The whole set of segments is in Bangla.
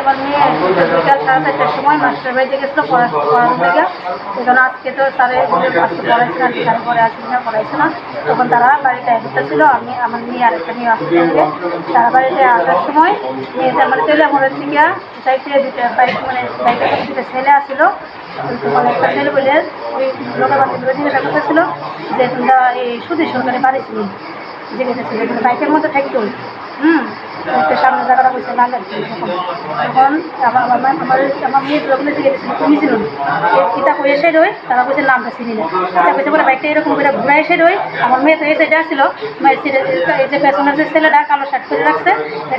আমার মেয়ে বিকাল 4:30টার সময় মাস্টার বাড়িতে গেছিলো পড়ানোর লেগে। এখন আজকে তো স্যারে আজকে পড়াইছে না, স্যার পরে আসবে না, পড়াইছে না। তখন তারা বাড়িতে ছিল, আমি আমার মেয়ে আরেকটা মেয়ে আসতে হবে। তারা বাড়িতে আসার সময় মেয়েটা মানে তেলে মনের থেকে চাইতে দুটা বাইক মানে বাইকের মধ্যে দুটো ছেলে আসছিলো। মানে একটা ছেলে বলে ওই লোকের বান্ধবীরা জিজ্ঞাসা করতেছিল যে তোমরা এই সুদী সরকারি বাড়ি ছিল জিজ্ঞাসা ছিল বাইকের মধ্যে থাকতো। একটা সামনে জায়গাটা বসে না লাগছে তখন আমার মেয়ের লোকগুলো জিজ্ঞেস তুমি ছিল কিতা কই এসে রই, তারা বলছে নামটা চিনি না। কিতা কইছে বলে বাইকটা এরকম করে ঘুরে এসে রই। আমার মেয়ে তো এই সাইডে আসছিল, এই যে পেছনের যে ছেলেটা কালো শার্ট করে রাখছে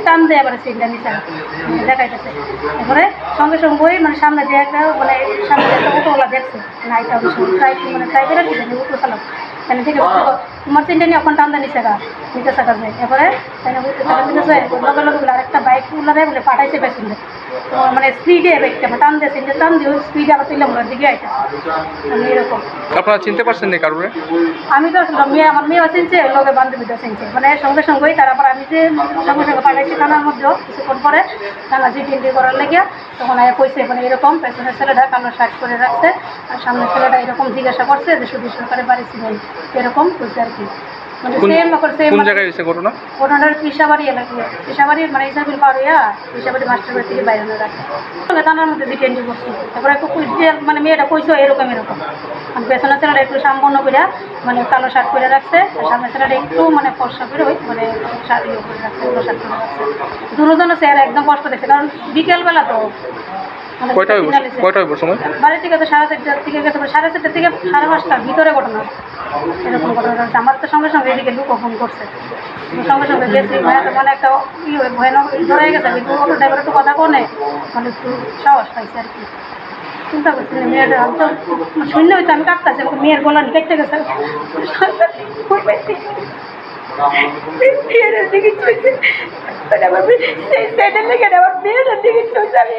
টান দিয়ে এবারে সিটটা নিচে দেখাইতেছে। এবারে সঙ্গে সঙ্গেই মানে সামনে দিয়ে একটা মানে সামনে একটা অটোওয়ালা দেখছে নাইটা মানে ট্রাই করে দিচ্ছে অটো চালাক তাহলে ঠিক আছে তোমার চিন্তা নিয়ে এখন টান্দা নিচে নিতে থাকা যায়। এবারে লগে লগে আরেকটা বাইক উল্লারে বলে পাঠাইছে পেছনে তো মানে স্পিডে বাইকটা টান দিয়েছে টান দিয়ে স্পিডে আবার তুললাম ওর দিকে আইতেছে। আমি এরকম আপনারা চিনতে পারছেন না কারণে? আমি তো আসলে আমার মেয়েও চিনছে, লোকের বান্ধবীটা চিনছে, মানে সঙ্গে সঙ্গেই তারপর আমি যে সঙ্গে সঙ্গে পাঠাইছি থানার মধ্যেও কিছুক্ষণ পরে থানা জিটি করার লেগে তখন আয়া কইছে মানে এরকম পেছনের ছেলেটা কালো শার্ট করে রাখছে আর সামনের ছেলেটা এরকম জিজ্ঞাসা করছে যে শুধু সরকারে বাড়ি ছিলেন এরকম কইছে আর কি। মানে কোন জায়গায় হয়েছে ঘটনা? ঘটনার পিসাবাড়ি এলাকায়, পিসাবাড়ির মানে ইসাবিল পার হইয়া পিসাবাড়ি মাস্টার বাড়ি থেকে বাইরে রাখে থানার মধ্যে জিটি করছি। তারপরে একটু মানে মেয়েটা কইছো এরকম এরকম মানে পেছনের ছেলেটা একটু সাম্পন্ন করে মানে কালো শার্ট করে রাখছে আর সামনের ছেলেটা একটু মানে ফর্সা করে ওই মানে শাড়ি করে রাখছে কালো শার্ট করে রাখছে। দুজনের চেহারা একদম কষ্ট দেখছে কারণ বিকেলবেলা তো কয়টা হইব সময়? বাড়ি থেকে তো 4:30টার থেকে গেছে 4:30 থেকে 5:30টার ভিতরে ঘটনা এরকম ঘটনা হচ্ছে। আমার তো সঙ্গে সঙ্গে এদিকে লুকো ফোন করছে সঙ্গে সঙ্গে গেছি মানে একটা ভয়ানক ধরে গেছে কিন্তু অটো ড্রাইভার একটু কথা কনে মানে একটু সাহস পাইছে আর কি। চিন্তা করছি মেয়েটা আমি তো শূন্য হইতো আমি কাঁপতেছি মেয়ের গলা কেটে গেছে মেয়ের দিকে চলছে আমার মেয়ের দিকে চলছে আমি